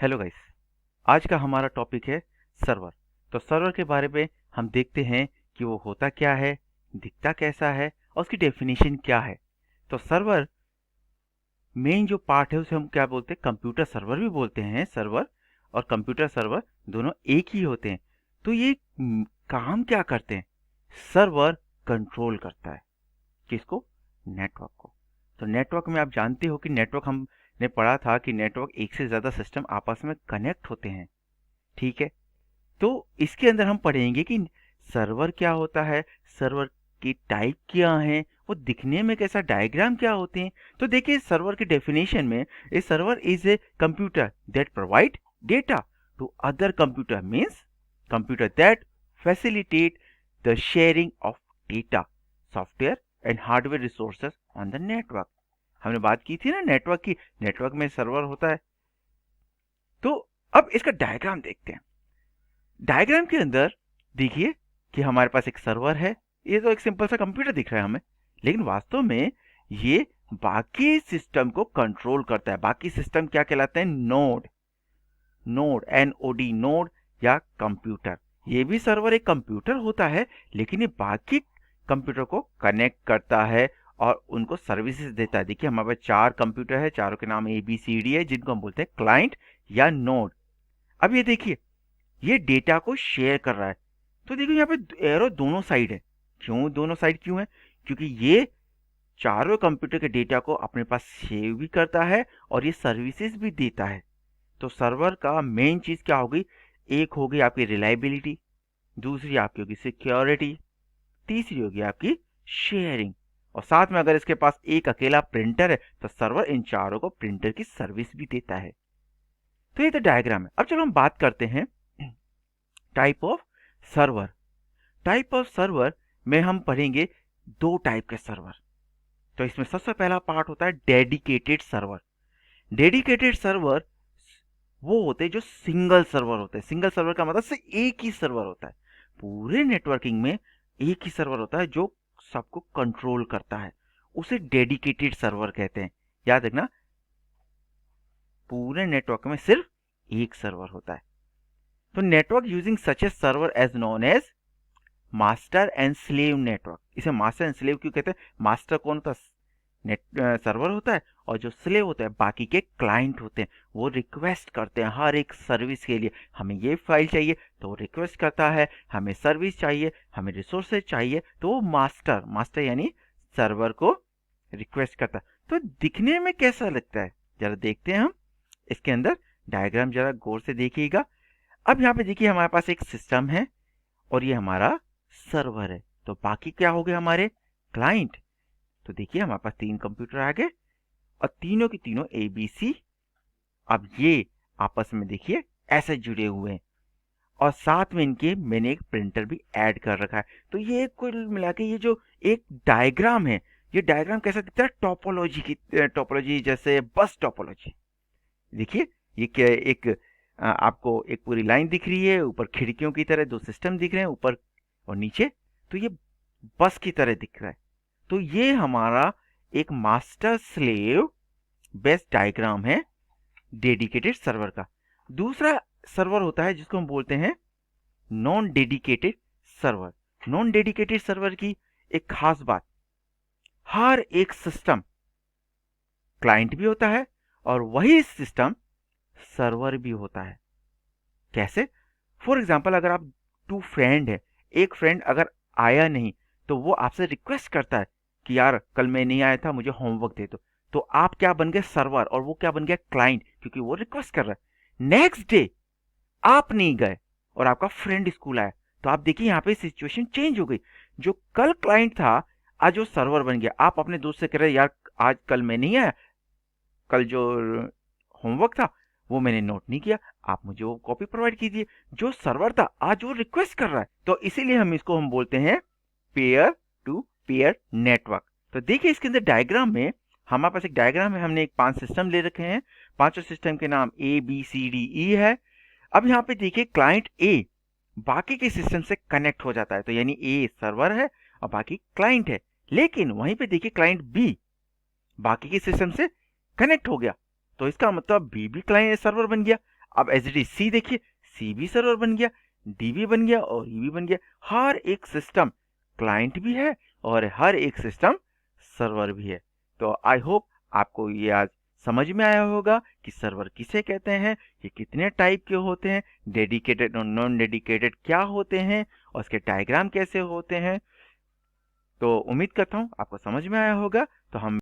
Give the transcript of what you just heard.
Hello guys. आज का हमारा टॉपिक है सर्वर। तो सर्वर के बारे में हम देखते हैं कि वो होता क्या है, दिखता कैसा है और उसकी डेफिनेशन क्या है। तो सर्वर मेन जो पार्ट है उसे हम क्या बोलते हैं, कंप्यूटर सर्वर भी बोलते हैं। सर्वर और कंप्यूटर सर्वर दोनों एक ही होते हैं। तो ये काम क्या करते हैं? सर्वर कंट्रोल करता है किसको? नेटवर्क को। तो नेटवर्क में आप जानते हो कि नेटवर्क हमने पढ़ा था कि नेटवर्क एक से ज़्यादा सिस्टम आपस में कनेक्ट होते हैं। ठीक है। तो इसके अंदर हम पढ़ेंगे कि सर्वर क्या होता है, सर्वर की टाइप क्या है, वो दिखने में कैसा, डायग्राम क्या होते हैं। तो देखिए सर्वर की डेफिनेशन में, a server is a computer that provide data to other computer, means computer that facilitate the sharing of data, software and hardware resources on the network. हमने बात की थी ना नेटवर्क की, नेटवर्क में सर्वर होता है। तो अब इसका डायग्राम देखते हैं। डायग्राम के अंदर देखिए कि हमारे पास एक सर्वर है। ये तो एक सिंपल सा कंप्यूटर दिख रहा है हमें, लेकिन वास्तव में ये बाकी सिस्टम को कंट्रोल करता है। बाकी सिस्टम क्या कहलाते हैं? नोड। नोड, NOD, नोड या कंप्यूटर। ये भी सर्वर एक कंप्यूटर होता है, लेकिन ये बाकी कंप्यूटर को कनेक्ट करता है और उनको सर्विसेज देता है। देखिए हमारे पास 4 कंप्यूटर है, चारों के नाम ABCD है, जिनको हम बोलते हैं क्लाइंट या नोड। अब ये देखिए ये डेटा को शेयर कर रहा है। तो देखो यहाँ पे एरो दोनों साइड है। क्यों दोनों साइड क्यों है? क्योंकि ये चारों कंप्यूटर के डेटा को अपने पास सेव भी करता है और ये सर्विसेज भी देता है। तो सर्वर का मेन चीज क्या होगी? एक होगी आपकी रिलायबिलिटी, दूसरी आपकी होगी सिक्योरिटी, तीसरी होगी आपकी शेयरिंग। और साथ में अगर इसके पास एक अकेला प्रिंटर है तो सर्वर इन चारों को प्रिंटर की सर्विस भी देता है। तो ये तो डायग्राम है। अब चलो हम बात करते हैं type of server. Type of server में हम पढ़ेंगे 2 टाइप के सर्वर। तो इसमें सबसे पहला पार्ट होता है डेडिकेटेड सर्वर। डेडिकेटेड सर्वर वो होते हैं जो सिंगल सर्वर होते हैं। सिंगल सर्वर का मतलब सिर्फ एक ही सर्वर होता है। पूरे नेटवर्किंग में एक ही सर्वर होता है जो सबको कंट्रोल करता है। उसे डेडिकेटेड सर्वर कहते हैं। याद रखना, पूरे नेटवर्क में सिर्फ एक सर्वर होता है। तो network using such a server as known as master and slave network. इसे मास्टर एंड स्लेव क्यों कहते हैं? मास्टर कौन होता है? सर्वर होता है, और जो स्लेव होता है बाकी के क्लाइंट होते हैं। वो रिक्वेस्ट करते हैं हर एक सर्विस के लिए, हमें ये फाइल चाहिए तो वो रिक्वेस्ट करता है, हमें सर्विस चाहिए, हमें रिसोर्सेज चाहिए, तो वो मास्टर यानी सर्वर को रिक्वेस्ट करता है। तो दिखने में कैसा लगता है जरा देखते हैं हम। इसके अंदर डायग्राम जरा गौर से देखिएगा। अब यहाँ पे देखिए हमारे पास एक सिस्टम है और ये हमारा सर्वर है। तो बाकी क्या हो गए? हमारे क्लाइंट। तो देखिए हमारे पास 3 कंप्यूटर आ गए और तीनों की तीनों ABC। अब ये आपस में देखिए ऐसे जुड़े हुए हैं और साथ में इनके मैंने एक प्रिंटर भी ऐड कर रखा है। तो ये कुल मिला के ये जो एक डायग्राम है, ये डायग्राम कैसा दिखता है? टोपोलॉजी जैसे बस टोपोलॉजी। देखिए ये क्या एक आपको एक पूरी लाइन दिख रही है, ऊपर खिड़कियों की तरह 2 सिस्टम दिख रहे हैं ऊपर और नीचे। तो ये बस की तरह दिख रहा है। तो ये हमारा एक मास्टर स्लेव बेस डायग्राम है डेडिकेटेड सर्वर का। दूसरा सर्वर होता है जिसको हम बोलते हैं non dedicated server. Non dedicated server की एक खास बात, हर एक सिस्टम क्लाइंट भी होता है और वही सिस्टम सर्वर भी होता है। कैसे? फॉर एग्जाम्पल अगर आप 2 फ्रेंड है, एक फ्रेंड अगर आया नहीं तो वो आपसे रिक्वेस्ट करता है कि यार कल मैं नहीं आया था, मुझे होमवर्क दे दो। तो आप क्या बन गए? सर्वर, और वो क्या बन गया? क्लाइंट, क्योंकि वो रिक्वेस्ट कर रहा है। नेक्स्ट डे आप नहीं गए और आपका फ्रेंड स्कूल आया, तो आप देखिए यहाँ पे सिचुएशन चेंज हो गई। जो कल क्लाइंट था आज वो सर्वर बन गया। आप अपने दोस्त से कह रहे यार आज कल मैं नहीं आया, कल जो होमवर्क था वो मैंने नोट नहीं किया, आप मुझे वो कॉपी प्रोवाइड कीजिए। जो सर्वर था आज वो रिक्वेस्ट कर रहा है। तो इसीलिए हम इसको हम बोलते हैं पेयर टू पेयर नेटवर्क। तो देखिए इसके अंदर डायग्राम में हमारे पास एक डायग्राम है, हमने एक 5 सिस्टम ले रखे हैं। पांचों सिस्टम के नाम ABCDE है। अब यहाँ पे देखिए क्लाइंट A बाकी के सिस्टम से कनेक्ट हो जाता है, तो यानी A सर्वर है और बाकी क्लाइंट है। लेकिन वहीं पे देखिए क्लाइंट B बाकी के सिस्टम से कनेक्ट हो गया, तो इसका मतलब बी भी क्लाइंट सर्वर बन गया। अब एचडीसी देखिए, सी भी सर्वर बन गया, डी भी बन गया और ई भी बन गया। हर एक सिस्टम क्लाइंट भी है और हर एक सिस्टम सर्वर भी है। तो आई होप आपको ये आज समझ में आया होगा कि सर्वर किसे कहते हैं, ये कितने टाइप के होते हैं, डेडिकेटेड और नॉन डेडिकेटेड क्या होते हैं और उसके डायग्राम कैसे होते हैं। तो उम्मीद करता हूँ आपको समझ में आया होगा। तो हम